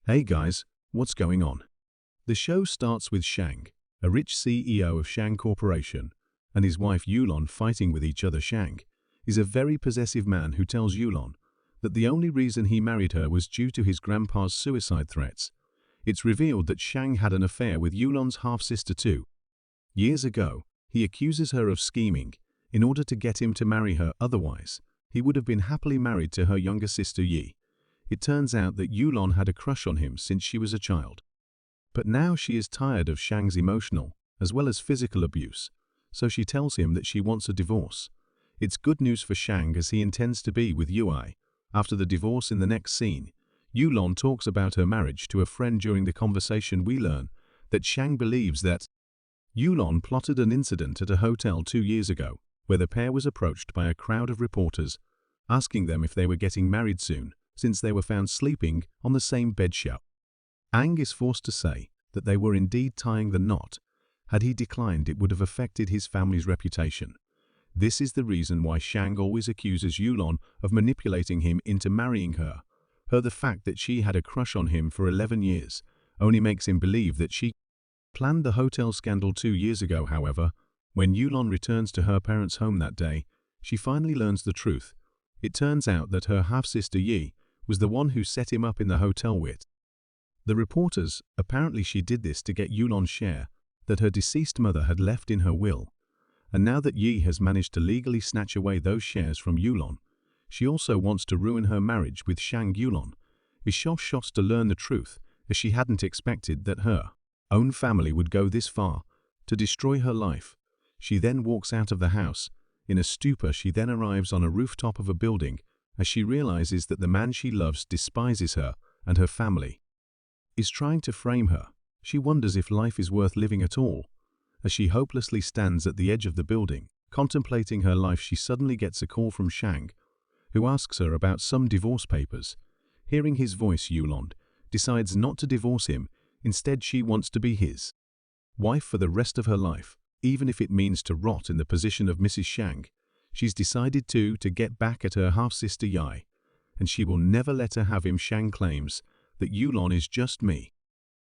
Hey guys, what's going on? The show starts with Shang, a rich CEO of Shang Corporation, and his wife Yulon fighting with each other. Shang is a very possessive man who tells Yulon that the only reason he married her was due to his grandpa's suicide threats. It's revealed that Shang had an affair with Yulon's half-sister too. Years ago, he accuses her of scheming in order to get him to marry her, otherwise he would have been happily married to her younger sister Yi. It turns out that Yulon had a crush on him since she was a child. But now she is tired of Shang's emotional as well as physical abuse, so she tells him that she wants a divorce. It's good news for Shang as he intends to be with Yui. After the divorce in the next scene, Yulon talks about her marriage to a friend. During the conversation we learn that Shang believes that Yulon plotted an incident at a hotel 2 years ago, where the pair was approached by a crowd of reporters, asking them if they were getting married soon, since they were found sleeping on the same bedshow. Ang is forced to say that they were indeed tying the knot. Had he declined, it would have affected his family's reputation. This is the reason why Shang always accuses Yulon of manipulating him into marrying her. The fact that she had a crush on him for 11 years only makes him believe that she planned the hotel scandal 2 years ago. However, when Yulon returns to her parents' home that day, she finally learns the truth. It turns out that her half-sister Yi was the one who set him up in the hotel with the reporters. Apparently she did this to get Yulon's share that her deceased mother had left in her will. And now that Yi has managed to legally snatch away those shares from Yulon, she also wants to ruin her marriage with Shang. Yulon is shocked to learn the truth, as she hadn't expected that her own family would go this far to destroy her life. She then walks out of the house. In a stupor, she then arrives on a rooftop of a building as she realizes that the man she loves despises her and her family is trying to frame her. She wonders if life is worth living at all. As she hopelessly stands at the edge of the building, contemplating her life, she suddenly gets a call from Shang, who asks her about some divorce papers. Hearing his voice, Yulon decides not to divorce him. Instead, she wants to be his wife for the rest of her life, even if it means to rot in the position of Mrs. Shang. She's decided to get back at her half-sister Yi, and she will never let her have him. Shang claims that Yulon is just me,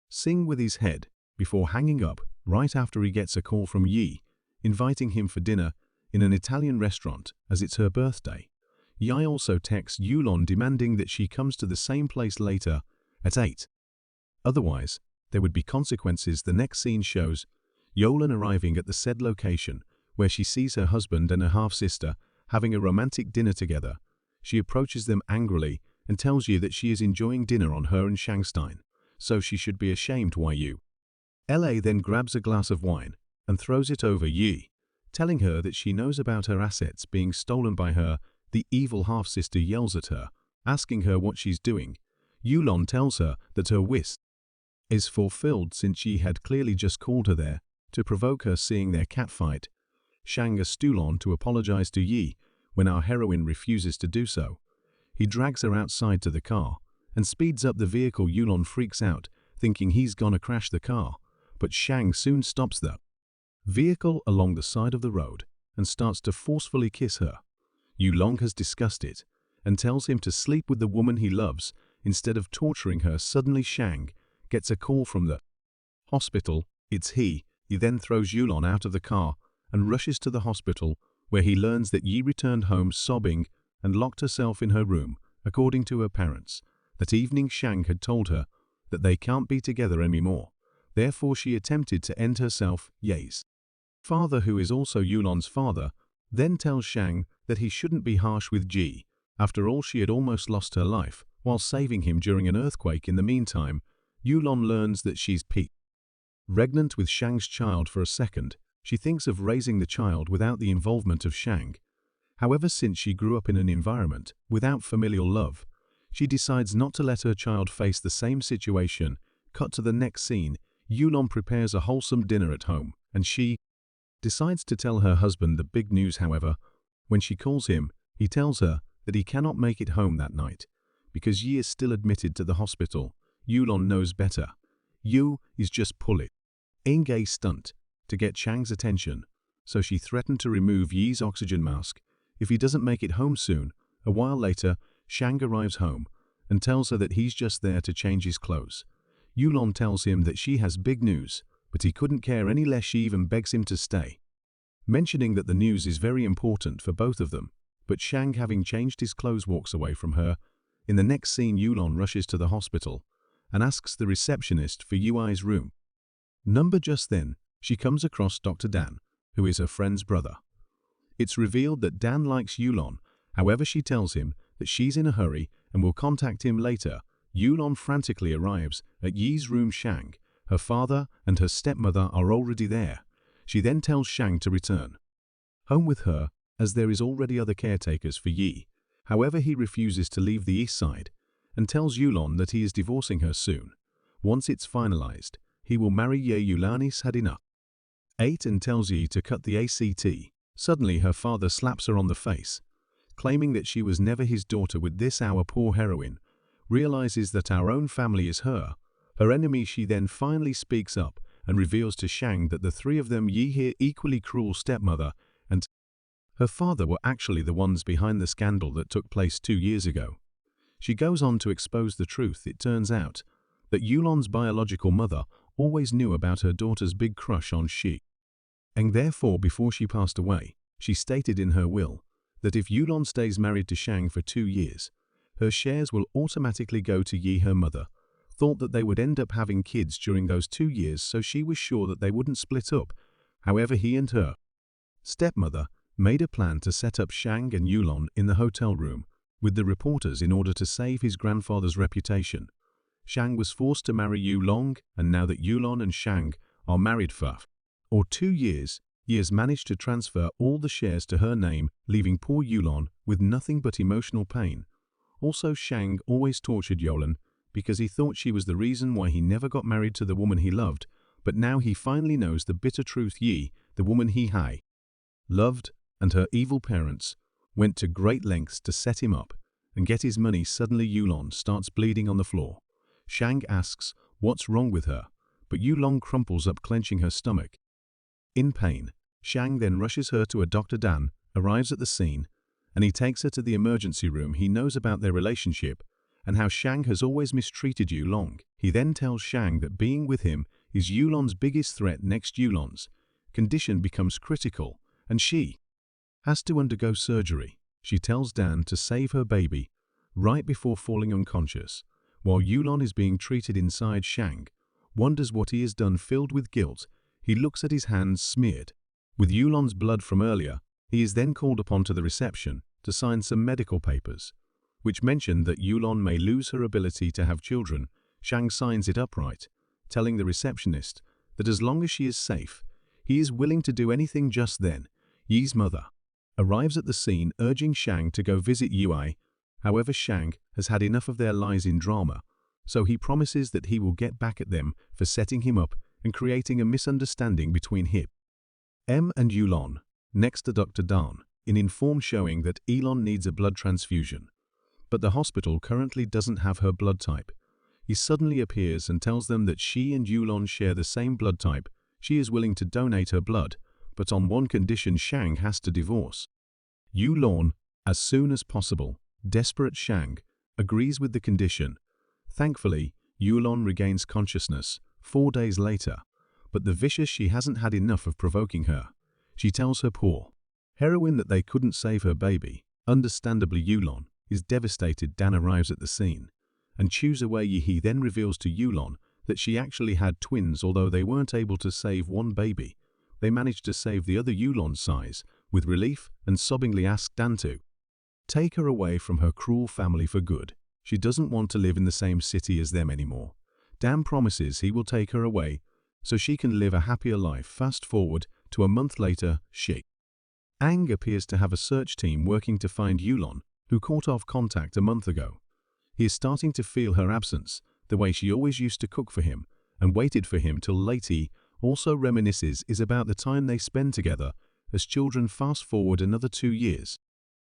sing with his head, before hanging up right after he gets a call from Yi, inviting him for dinner in an Italian restaurant as it's her birthday. Yi also texts Yulon demanding that she comes to the same place later at 8. Otherwise, there would be consequences. The next scene shows Yulon arriving at the said location, where she sees her husband and her half-sister having a romantic dinner together. She approaches them angrily and tells Yi that she is enjoying dinner on her and Shang's time, so she should be ashamed. Yulon then grabs a glass of wine and throws it over Yi, telling her that she knows about her assets being stolen by her. The evil half-sister yells at her, asking her what she's doing. Yulon tells her that her wish is fulfilled since Yi had clearly just called her there to provoke her. Seeing their catfight, Shang asks Yulon to apologize to Yi. When our heroine refuses to do so, he drags her outside to the car and speeds up the vehicle. Yulon freaks out, thinking he's gonna crash the car, but Shang soon stops the vehicle along the side of the road and starts to forcefully kiss her. Yulon has discussed it and tells him to sleep with the woman he loves instead of torturing her. Suddenly Shang gets a call from the hospital. It's he. He then throws Yulon out of the car and rushes to the hospital, where he learns that Yi returned home sobbing and locked herself in her room. According to her parents, that evening Shang had told her that they can't be together anymore. Therefore she attempted to end herself. Yi's father, who is also Yulon's father, then tells Shang that he shouldn't be harsh with Yi. After all, she had almost lost her life while saving him during an earthquake. In the meantime, Yulon learns that she's pregnant with Shang's child. For a second, she thinks of raising the child without the involvement of Shang. However, since she grew up in an environment without familial love, she decides not to let her child face the same situation. Cut to the next scene. Yulon prepares a wholesome dinner at home, and she decides to tell her husband the big news. However, when she calls him, he tells her that he cannot make it home that night because Yi is still admitted to the hospital. Yulon knows better. Yu is just pulling a stunt to get Shang's attention, so she threatened to remove Yi's oxygen mask if he doesn't make it home soon. A while later, Shang arrives home and tells her that he's just there to change his clothes. Yulon tells him that she has big news, but he couldn't care any less. She even begs him to stay, mentioning that the news is very important for both of them, but Shang, having changed his clothes, walks away from her. In the next scene, Yulon rushes to the hospital and asks the receptionist for Yui's room number. Just then, she comes across Dr. Dan, who is her friend's brother. It's revealed that Dan likes Yulon, however she tells him that she's in a hurry and will contact him later. Yulon frantically arrives at Yi's room. Shang, her father, and her stepmother are already there. She then tells Shang to return home with her, as there is already other caretakers for Yi. However, he refuses to leave the east side and tells Yulon that he is divorcing her soon. Once it's finalized, he will marry Ye. Yulanis had enough 8 and tells Yi to cut the ACT. Suddenly, her father slaps her on the face, claiming that she was never his daughter. With this, our poor heroine realizes that our own family is her enemy. She then finally speaks up and reveals to Shang that the three of them, Yi, her equally cruel stepmother, and her father, were actually the ones behind the scandal that took place 2 years ago. She goes on to expose the truth. It turns out that Yulon's biological mother always knew about her daughter's big crush on Shi, and therefore, before she passed away, she stated in her will that if Yulon stays married to Shang for 2 years, her shares will automatically go to Yi. Her mother thought that they would end up having kids during those 2 years, so she was sure that they wouldn't split up. However, he and her stepmother made a plan to set up Shang and Yulon in the hotel room with the reporters in order to save his grandfather's reputation. Shang was forced to marry Yulong, and now that Yulon and Shang are married for 2 years, Yi has managed to transfer all the shares to her name, leaving poor Yulon with nothing but emotional pain. Also, Shang always tortured Yulon because he thought she was the reason why he never got married to the woman he loved, but now he finally knows the bitter truth. Yi, the woman he loved, and her evil parents went to great lengths to set him up and get his money. Suddenly, Yulon starts bleeding on the floor. Shang asks what's wrong with her, but Yulon crumples up, clenching her stomach in pain. Shang then rushes her to a Dr. Dan, arrives at the scene, and he takes her to the emergency room. He knows about their relationship and how Shang has always mistreated Yulong. He then tells Shang that being with him is Yulon's biggest threat. Next, Yulon's condition becomes critical and she has to undergo surgery. She tells Dan to save her baby right before falling unconscious. While Yulon is being treated inside, Shang wonders what he has done. Filled with guilt, he looks at his hands smeared with Yulon's blood from earlier. He is then called upon to the reception to sign some medical papers, which mention that Yulon may lose her ability to have children. Shang signs it upright, telling the receptionist that as long as she is safe, he is willing to do anything. Just then, Yi's mother arrives at the scene, urging Shang to go visit Yui. However, Shang has had enough of their lies in drama, so he promises that he will get back at them for setting him up and creating a misunderstanding between him and Yulon. Next to Dr. Dan, informed showing that Elon needs a blood transfusion, but the hospital currently doesn't have her blood type. He suddenly appears and tells them that she and Yulon share the same blood type. She is willing to donate her blood, but on one condition: Shang has to divorce Yulon as soon as possible. Desperate, Shang agrees with the condition. Thankfully, Yulon regains consciousness 4 days later, but the vicious she hasn't had enough of provoking her. She tells her poor heroine that they couldn't save her baby. Understandably, Yulon is devastated. Dan arrives at the scene and chews away. He then reveals to Yulon that she actually had twins. Although they weren't able to save one baby, they managed to save the other. Yulon sighs with relief and sobbingly asks Dan to take her away from her cruel family for good. She doesn't want to live in the same city as them anymore. Dan promises he will take her away so she can live a happier life. Fast forward to a month later. Ang appears to have a search team working to find Yulon, who caught off contact a month ago. He is starting to feel her absence, the way she always used to cook for him and waited for him till late. He also reminisces about the time they spend together as children. Fast forward another 2 years.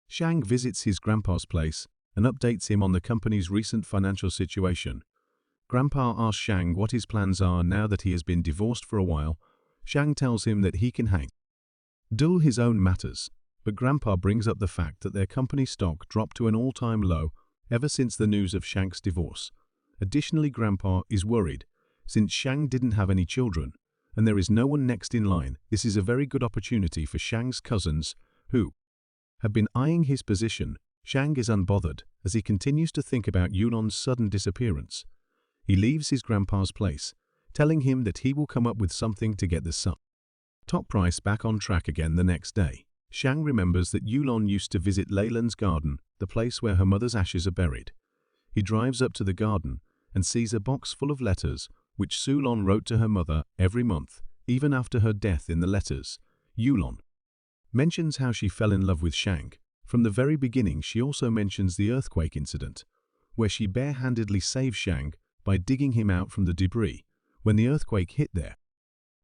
Shang visits his grandpa's place and updates him on the company's recent financial situation. Grandpa asks Shang what his plans are now that he has been divorced for a while. Shang tells him that he can handle his own matters, but Grandpa brings up the fact that their company stock dropped to an all-time low ever since the news of Shank's divorce. Additionally, Grandpa is worried, since Shang didn't have any children, and there is no one next in line. This is a very good opportunity for Shang's cousins, who have been eyeing his position. Shang is unbothered as he continues to think about Yulon's sudden disappearance. He leaves his grandpa's place, telling him that he will come up with something to get the top price back on track again the next day. Shang remembers that Yulon used to visit Leyland's garden, the place where her mother's ashes are buried. He drives up to the garden and sees a box full of letters which Sulon wrote to her mother every month, even after her death. In the letters, Yulon mentions how she fell in love with Shang. From the very beginning, she also mentions the earthquake incident, where she barehandedly saved Shang by digging him out from the debris when the earthquake hit their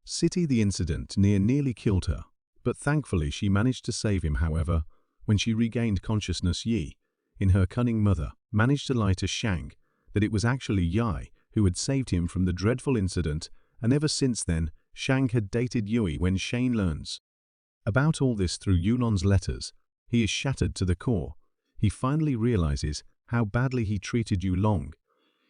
city. The incident nearly killed her, but thankfully she managed to save him. However, when she regained consciousness, Yi, in her cunning mother, managed to lie to Shang that it was actually Yi who had saved him from the dreadful incident, and ever since then, Shang had dated Yui. When Shane learns about all this through Yulon's letters, he is shattered to the core. He finally realizes how badly he treated Yulong.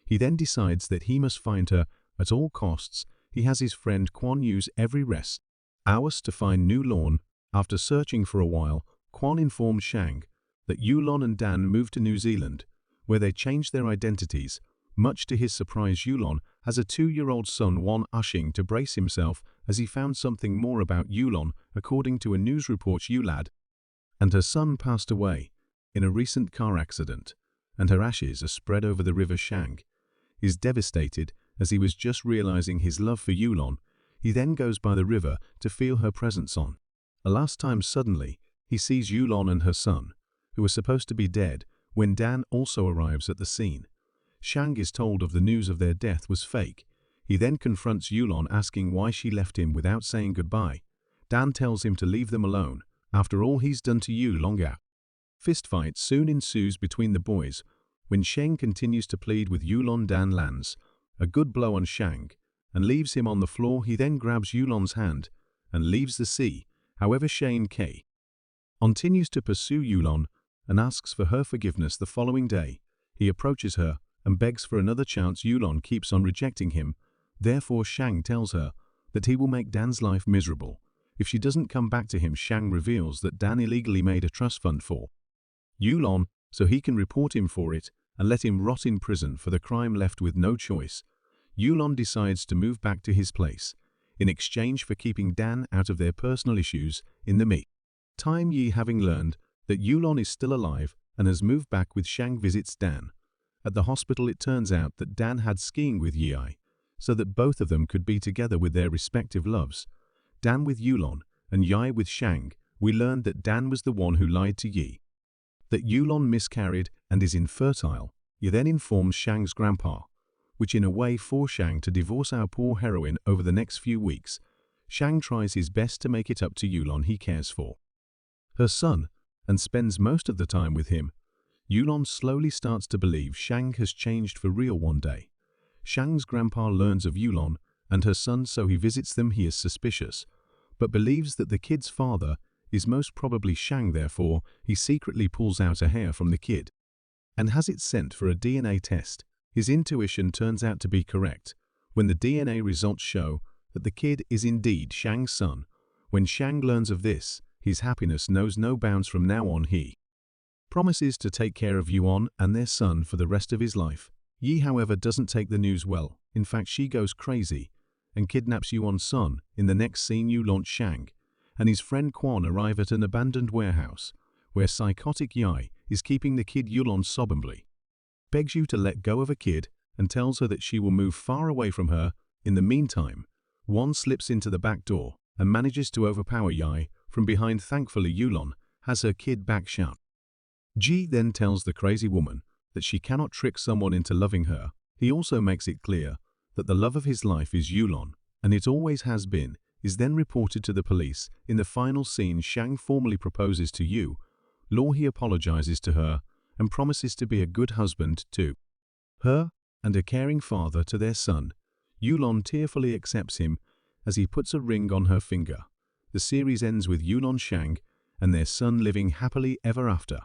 He then decides that he must find her at all costs. He has his friend Quan use every rest hours to find New Lawn. After searching for a while, Quan informed Shang that Yulon and Dan moved to New Zealand, where they changed their identities. Much to his surprise, Yulon has a 2-year-old son, Wan Ushing, to brace himself as he found something more about Yulon. According to a news report, Yulad and her son passed away in a recent car accident, and her ashes are spread over the river. Shang is devastated as he was just realizing his love for Yulon. He then goes by the river to feel her presence on a last time. Suddenly, he sees Yulon and her son, who are supposed to be dead, when Dan also arrives at the scene. Shang is told of the news of their death was fake. He then confronts Yulon, asking why she left him without saying goodbye. Dan tells him to leave them alone. After all he's done to Yulong. A fistfight soon ensues between the boys. When Shang continues to plead with Yulon, Dan lands a good blow on Shang and leaves him on the floor. He then grabs Yulon's hand and leaves the sea. However, Shane continues to pursue Yulon and asks for her forgiveness. The following day, he approaches her and begs for another chance. Yulon keeps on rejecting him. Therefore, Shang tells her that he will make Dan's life miserable if she doesn't come back to him. Shang reveals that Dan illegally made a trust fund for Yulon so he can report him for it and let him rot in prison for the crime. Left with no choice, Yulon decides to move back to his place in exchange for keeping Dan out of their personal issues. In the meantime, Yi, having learned that Yulon is still alive and has moved back with Shang, visits Dan at the hospital. It turns out that Dan had skiing with Yi so that both of them could be together with their respective loves. Dan with Yulon and Yi with Shang. We learned that Dan was the one who lied to Yi that Yulon miscarried and is infertile. Yi then informs Shang's grandpa, which in a way forced Shang to divorce our poor heroine. Over the next few weeks, Shang tries his best to make it up to Yulon. He cares for her son and spends most of the time with him. Yulon slowly starts to believe Shang has changed for real. One day, Shang's grandpa learns of Yulon and her son, so he visits them. He is suspicious, but believes that the kid's father is most probably Shang. Therefore, he secretly pulls out a hair from the kid and has it sent for a DNA test. His intuition turns out to be correct when the DNA results show that the kid is indeed Shang's son. When Shang learns of this, his happiness knows no bounds. From now on, he promises to take care of Yuan and their son for the rest of his life. Yi, however, doesn't take the news well. In fact, she goes crazy and kidnaps Yuan's son. In the next scene, Yulon, Shang and his friend Quan arrive at an abandoned warehouse where psychotic Yi is keeping the kid. Yulon sobbingly begs you to let go of a kid and tells her that she will move far away from her. In the meantime, Wan slips into the back door and manages to overpower Yi from behind. Thankfully, Yulon has her kid back shut. Ji then tells the crazy woman that she cannot trick someone into loving her. He also makes it clear that the love of his life is Yulon, and it always has been. Is then reported to the police. In the final scene, Shang formally proposes to Yu Law. He apologizes to her and promises to be a good husband to her and a caring father to their son. Yulon tearfully accepts him as he puts a ring on her finger. The series ends with Yulon, Shang and their son living happily ever after.